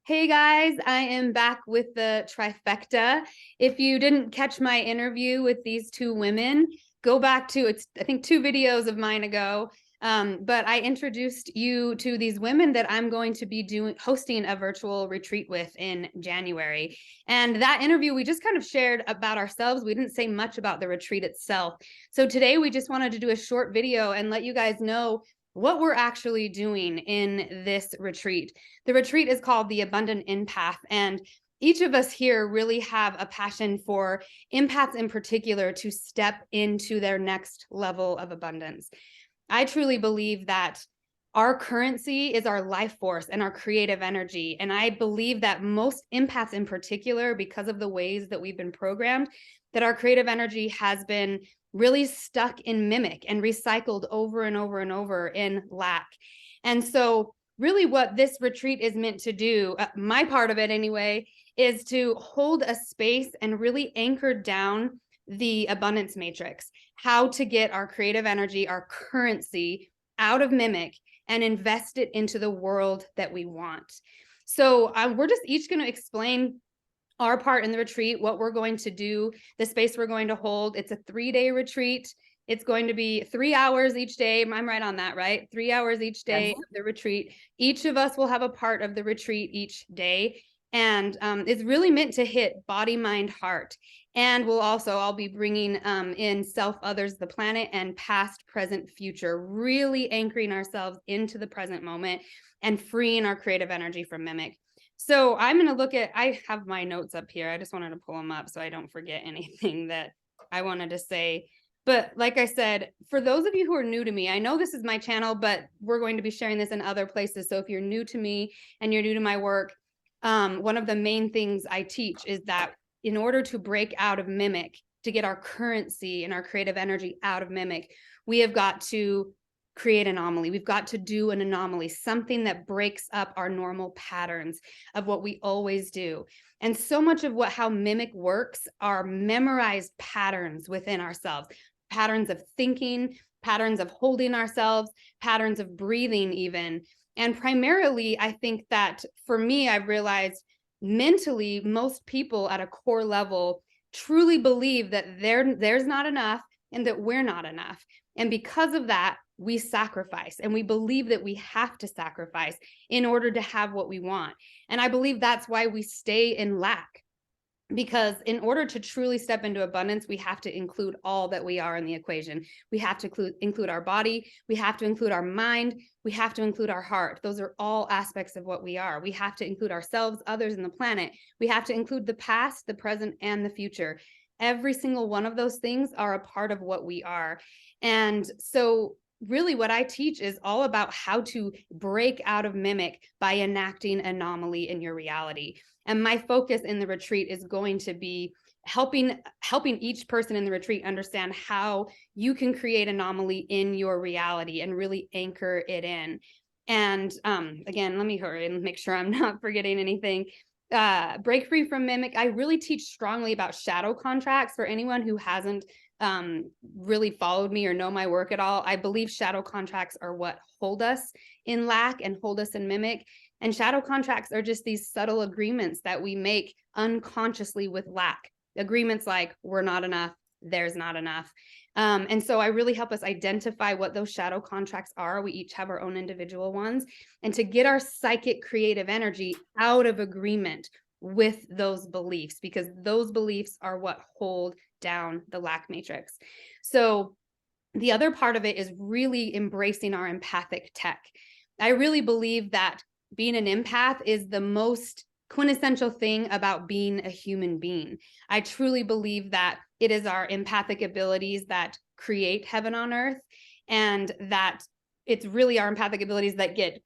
Hey guys, I am back with the trifecta. If you didn't catch my interview with these two women, go back to I think 2 videos of mine ago. But I introduced you to these women that I'm going to be hosting a virtual retreat with in January. And that interview, we just kind of shared about ourselves. We didn't say much about the retreat itself. So today we just wanted to do a short video and let you guys know what we're actually doing in this retreat. The retreat is called the Abundant Empath, and each of us here really have a passion for empaths in particular to step into their next level of abundance. I truly believe that our currency is our life force and our creative energy. And I believe that most empaths in particular, because of the ways that we've been programmed, that our creative energy has been really stuck in mimic and recycled over and over and over in lack. And so really what this retreat is meant to do, my part of it anyway, is to hold a space and really anchor down the abundance matrix, how to get our creative energy, our currency out of mimic and invest it into the world that we want. So we're just each going to explain our part in the retreat, what we're going to do, the space we're going to hold. It's a 3-day retreat. It's going to be 3 hours each day. I'm right on that, right? 3 hours each day of the retreat. Each of us will have a part of the retreat each day. And it's really meant to hit body, mind, heart. And I'll be bringing in self, others, the planet, and past, present, future, really anchoring ourselves into the present moment and freeing our creative energy from mimic. So I'm going to I have my notes up here. I just wanted to pull them up so I don't forget anything that I wanted to say. But like I said, for those of you who are new to me, I know this is my channel, but we're going to be sharing this in other places. So if you're new to me and you're new to my work, one of the main things I teach is that in order to break out of mimic, to get our currency and our creative energy out of mimic, we have got to create anomaly. We've got to do an anomaly, something that breaks up our normal patterns of what we always do. And so much of how mimic works are memorized patterns within ourselves, patterns of thinking, patterns of holding ourselves, patterns of breathing even. And primarily, I think that for me, I've realized mentally, most people at a core level truly believe that there's not enough and that we're not enough. And because of that, we sacrifice, and we believe that we have to sacrifice in order to have what we want. And I believe that's why we stay in lack, because in order to truly step into abundance, we have to include all that we are in the equation. We have to include our body. We have to include our mind. We have to include our heart. Those are all aspects of what we are. We have to include ourselves, others, and the planet. We have to include the past, the present, and the future. Every single one of those things are a part of what we are. And so really what I teach is all about how to break out of mimic by enacting anomaly in your reality. And my focus in the retreat is going to be helping each person in the retreat understand how you can create anomaly in your reality and really anchor it in. And again, let me hurry and make sure I'm not forgetting anything. Break free from mimic. I really teach strongly about shadow contracts. For anyone who hasn't really followed me or know my work at all, I believe shadow contracts are what hold us in lack and hold us in mimic. And shadow contracts are just these subtle agreements that we make unconsciously with lack. Agreements like we're not enough, there's not enough. And so I really help us identify what those shadow contracts are. We each have our own individual ones. And to get our psychic creative energy out of agreement with those beliefs, because those beliefs are what hold down the lack matrix. So the other part of it is really embracing our empathic tech. I really believe that being an empath is the most quintessential thing about being a human being. I truly believe that it is our empathic abilities that create heaven on earth, and that it's really our empathic abilities that get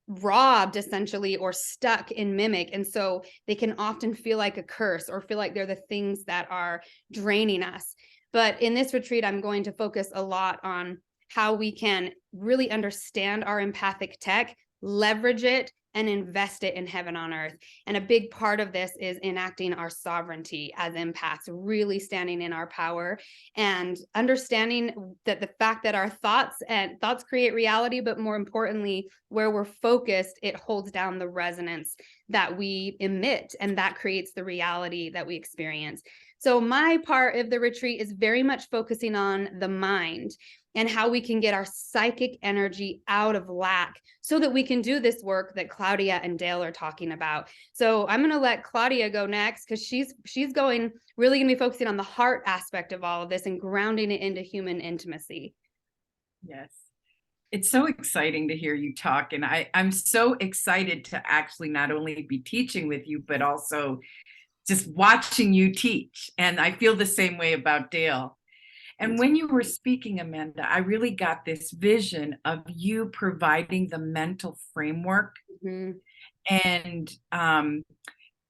robbed essentially or stuck in mimic. And so they can often feel like a curse or feel like they're the things that are draining us. But in this retreat, I'm going to focus a lot on how we can really understand our empathic tech, leverage it, and invest it in heaven on earth. And a big part of this is enacting our sovereignty as empaths, really standing in our power and understanding that the fact that our thoughts create reality, but more importantly, where we're focused, it holds down the resonance that we emit, and that creates the reality that we experience. So my part of the retreat is very much focusing on the mind and how we can get our psychic energy out of lack so that we can do this work that Claudia and Dale are talking about. So I'm going to let Claudia go next, because she's going really going to be focusing on the heart aspect of all of this and grounding it into human intimacy. Yes. It's so exciting to hear you talk. And I'm so excited to actually not only be teaching with you, but also just watching you teach. And I feel the same way about Dale. And when you were speaking, Amanda, I really got this vision of you providing the mental framework. Mm-hmm. And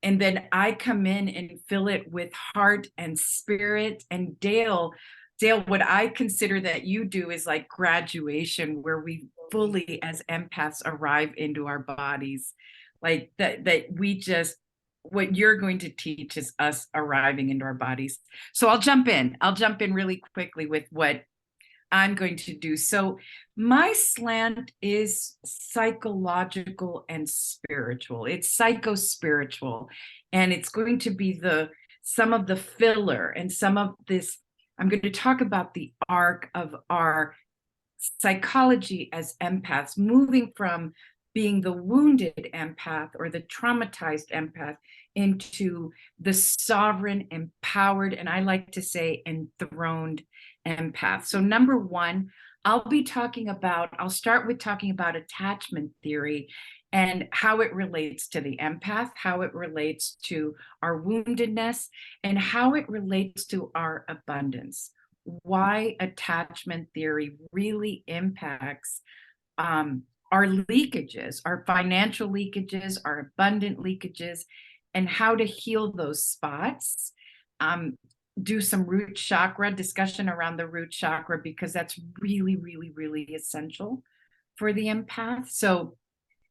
then I come in and fill it with heart and spirit. And Dale, what I consider that you do is like graduation, where we fully as empaths arrive into our bodies. Like that we just, what you're going to teach is us arriving into our bodies. So I'll jump in really quickly with what I'm going to do. So my slant is psychological and spiritual. It's psycho-spiritual, and it's going to be some of the filler and some of this. I'm going to talk about the arc of our psychology as empaths, moving from being the wounded empath or the traumatized empath into the sovereign, empowered, and I like to say enthroned empath. So number one, I'll start with talking about attachment theory and how it relates to the empath, how it relates to our woundedness, and how it relates to our abundance. Why attachment theory really impacts our leakages, our financial leakages, our abundant leakages, and how to heal those spots. Do some root chakra discussion around the root chakra, because that's really, really, really essential for the empath. So,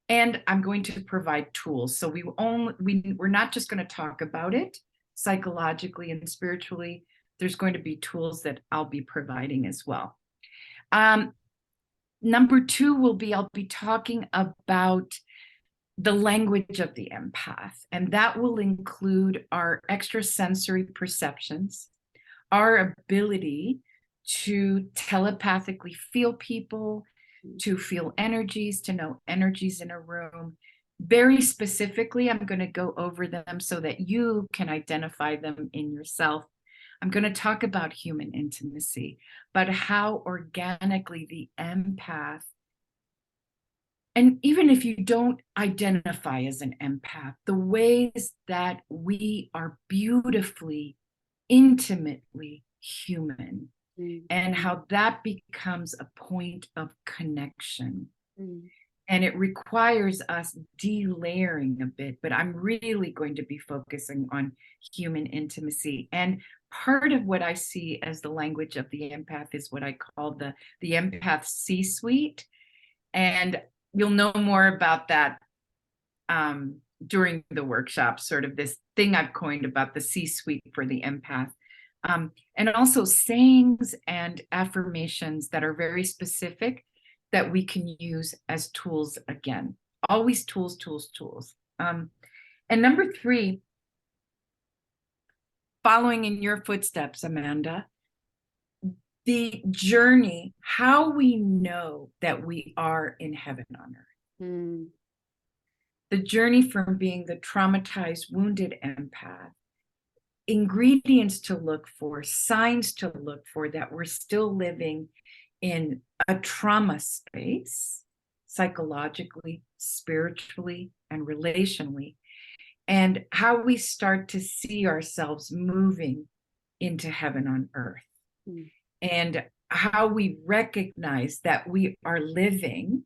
and I'm going to provide tools. So we're not just going to talk about it psychologically and spiritually. There's going to be tools that I'll be providing as well. Number two I'll be talking about the language of the empath, and that will include our extrasensory perceptions, our ability to telepathically feel people, to feel energies, to know energies in a room. Very specifically, I'm going to go over them so that you can identify them in yourself. I'm going to talk about human intimacy, but how organically the empath, and even if you don't identify as an empath, the ways that we are beautifully, intimately human, and how that becomes a point of connection. And it requires us delayering a bit, but I'm really going to be focusing on human intimacy. And part of what I see as the language of the empath is what I call the empath C-suite. And you'll know more about that during the workshop, sort of this thing I've coined about the C-suite for the empath. And also sayings and affirmations that are very specific that we can use as tools again. Always tools, tools, tools. And number three, following in your footsteps, Amanda, the journey, how we know that we are in heaven on earth. The journey from being the traumatized, wounded empath, ingredients to look for, signs to look for that we're still living in a trauma space, psychologically, spiritually, and relationally, and how we start to see ourselves moving into heaven on earth, and how we recognize that we are living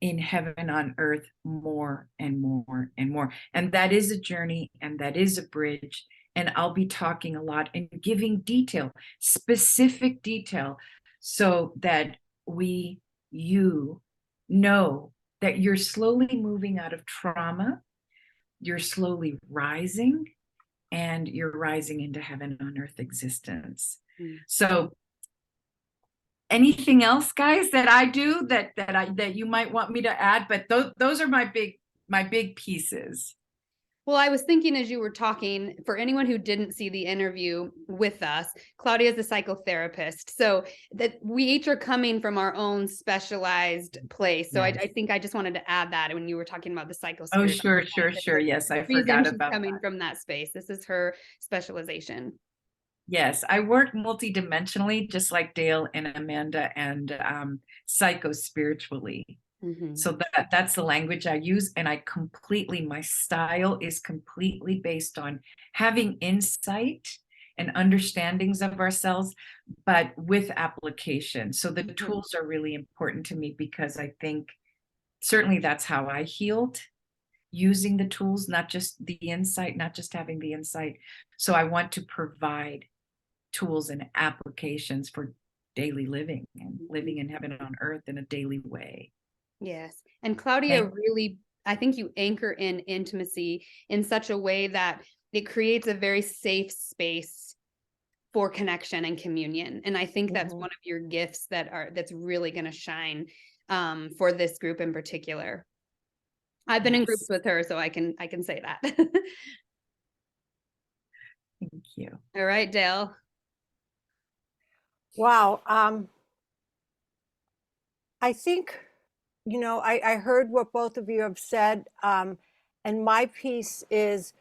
in heaven on earth more and more and more. And that is a journey, and that is a bridge. And I'll be talking a lot and giving detail, specific detail, so that you know that you're slowly moving out of trauma, you're slowly rising, and you're rising into heaven on earth existence. So anything else, guys, that I do that you might want me to add? But those are my big pieces. Well, I was thinking as you were talking, for anyone who didn't see the interview with us, Claudia is a psychotherapist. So that we each are coming from our own specialized place. So Yes. I think I just wanted to add that when you were talking about the psycho. Oh, sure. Yes, I forgot about coming that. from that space. This is her specialization. Yes, I work multidimensionally, just like Dale and Amanda, and psycho-spiritually. So that's the language I use, and my style is completely based on having insight and understandings of ourselves, but with application. So the tools are really important to me, because I think certainly that's how I healed, using the tools, not just the insight, not just having the insight. So I want to provide tools and applications for daily living and living in heaven on earth in a daily way. Yes. And Claudia, really, I think you anchor in intimacy in such a way that it creates a very safe space for connection and communion. And I think that's one of your gifts that's really going to shine for this group in particular. I've been in groups with her, so I can say that. Thank you. All right, Dale. Wow. I think, I heard what both of you have said. And my piece is,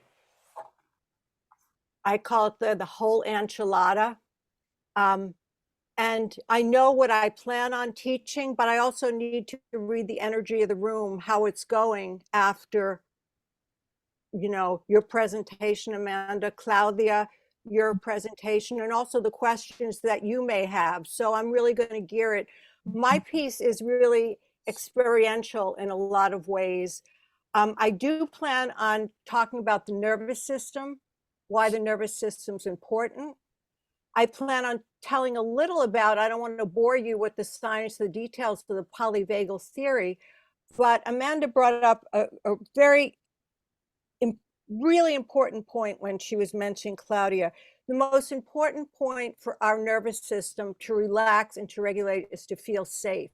I call it the whole enchilada. And I know what I plan on teaching, but I also need to read the energy of the room, how it's going after, your presentation, Amanda, Claudia, your presentation, and also the questions that you may have. So I'm really going to gear it. My piece is really experiential in a lot of ways. I do plan on talking about the nervous system, why the nervous system's important. I plan on telling a little about, I don't want to bore you with the science, the details of the polyvagal theory, but Amanda brought up a very really important point when she was mentioning Claudia. The most important point for our nervous system to relax and to regulate is to feel safe.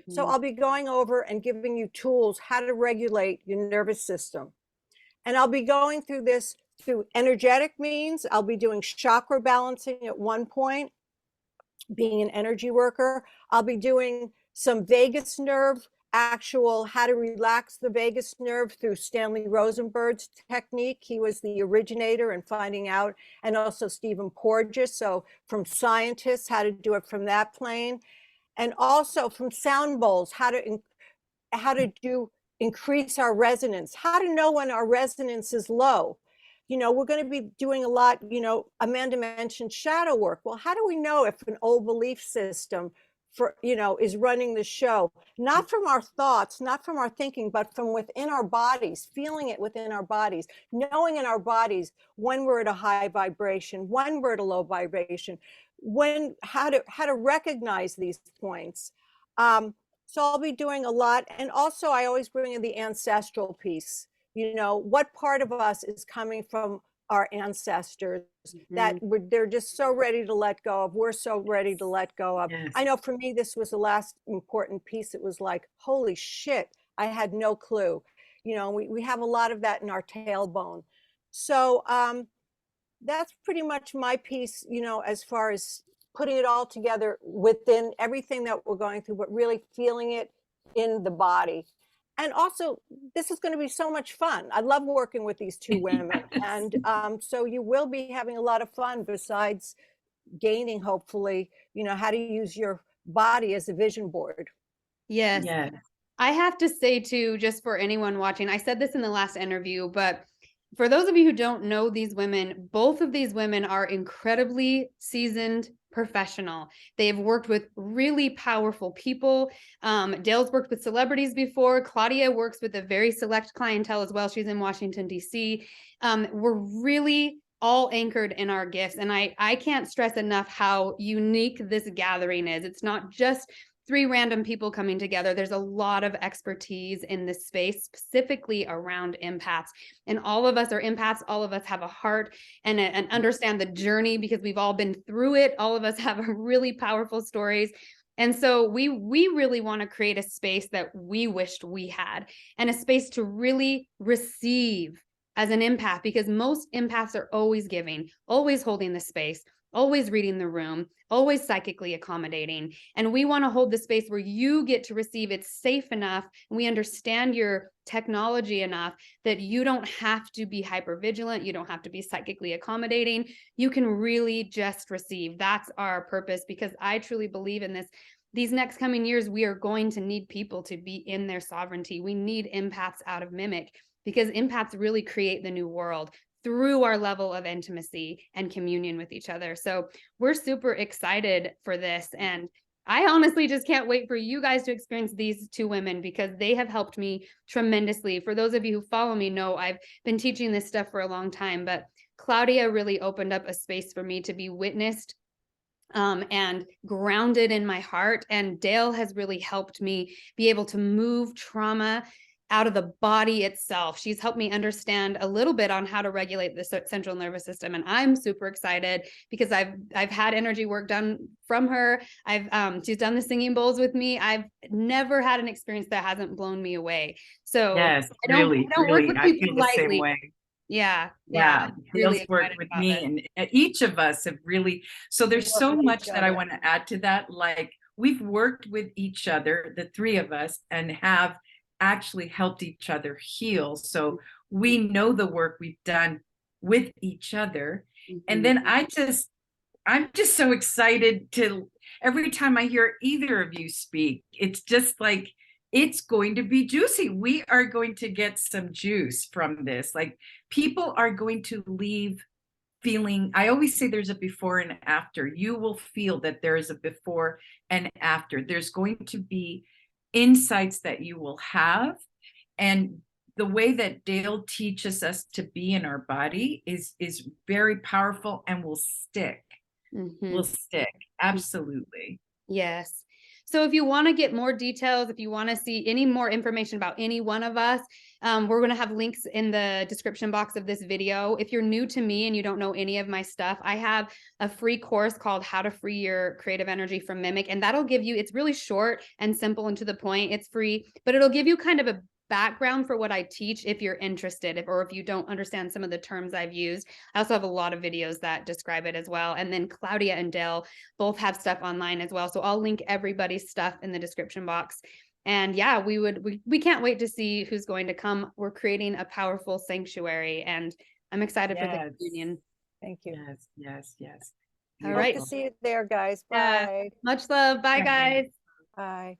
So I'll be going over and giving you tools how to regulate your nervous system. And I'll be going through this through energetic means. I'll be doing chakra balancing at one point, being an energy worker. I'll be doing some vagus nerve, actual how to relax the vagus nerve through Stanley Rosenberg's technique. He was the originator in finding out, and also Stephen Porges. So from scientists, how to do it from that plane. And also from sound bowls, how to increase our resonance, how to know when our resonance is low. We're going to be doing a lot, Amanda mentioned shadow work. Well, how do we know if an old belief system is running the show? Not from our thoughts, not from our thinking, but from within our bodies, feeling it within our bodies, knowing in our bodies when we're at a high vibration, when we're at a low vibration, how to recognize these points. So I'll be doing a lot. And also I always bring in the ancestral piece. What part of us is coming from our ancestors that they're just so ready to let go of. We're so ready to let go of. Yes. I know for me, this was the last important piece. It was like, holy shit, I had no clue. We have a lot of that in our tailbone. So that's pretty much my piece, as far as putting it all together within everything that we're going through, but really feeling it in the body. And also, this is going to be so much fun. I love working with these two women. Yes. And so you will be having a lot of fun, besides gaining, hopefully, how to use your body as a vision board. Yes. Yes. I have to say too, just for anyone watching, I said this in the last interview, but for those of you who don't know these women, both of these women are incredibly seasoned professional. They have worked with really powerful people. Dale's worked with celebrities before. Claudia works with a very select clientele as well. She's in Washington, D.C. We're really all anchored in our gifts. And I can't stress enough how unique this gathering is. It's not just three random people coming together. There's a lot of expertise in this space, specifically around empaths. And all of us are empaths. All of us have a heart and understand the journey because we've all been through it. All of us have really powerful stories. And so we really want to create a space that we wished we had, and a space to really receive as an empath, because most empaths are always giving, always holding the space, always reading the room, always psychically accommodating. And we want to hold the space where you get to receive. It's safe enough, and we understand your technology enough that you don't have to be hypervigilant. You don't have to be psychically accommodating. You can really just receive. That's our purpose, because I truly believe in this. These next coming years, we are going to need people to be in their sovereignty. We need empaths out of mimic, because empaths really create the new world through our level of intimacy and communion with each other. So we're super excited for this. And I honestly just can't wait for you guys to experience these two women, because they have helped me tremendously. For those of you who follow me know I've been teaching this stuff for a long time, but Claudia really opened up a space for me to be witnessed and grounded in my heart. And Dale has really helped me be able to move trauma out of the body itself. She's helped me understand a little bit on how to regulate the central nervous system. And I'm super excited because I've had energy work done from her. She's done the singing bowls with me. I've never had an experience that hasn't blown me away. So Yes, I don't work with I people feel the same lightly. way. Yeah. Dale's Really worked with me, and each of us have really, so there's so much that I want to add to that. Like, we've worked with each other, the three of us, and have actually helped each other heal. So we know the work we've done with each other. And then I'm just so excited to, every time I hear either of you speak, it's just like, it's going to be juicy. We are going to get some juice from this. Like, people are going to leave feeling, I always say there's a before and after. You will feel that there is a before and after. There's going to be insights that you will have. And the way that Dale teaches us to be in our body is very powerful and will stick. Will stick. Absolutely. Yes. So if you want to get more details, if you want to see any more information about any one of us, we're going to have links in the description box of this video. If you're new to me and you don't know any of my stuff, I have a free course called How to Free Your Creative Energy from Mimic. And that'll give you, it's really short and simple and to the point. It's free, but it'll give you kind of a background for what I teach if you're interested, or if you don't understand some of the terms I've used. I also have a lot of videos that describe it as well. And then Claudia and Dale both have stuff online as well. So I'll link everybody's stuff in the description box. And yeah, we can't wait to see who's going to come. We're creating a powerful sanctuary, and I'm excited for the union. Thank you. All right. Hope to see you there, guys. Bye. Much love. Bye, guys. Bye.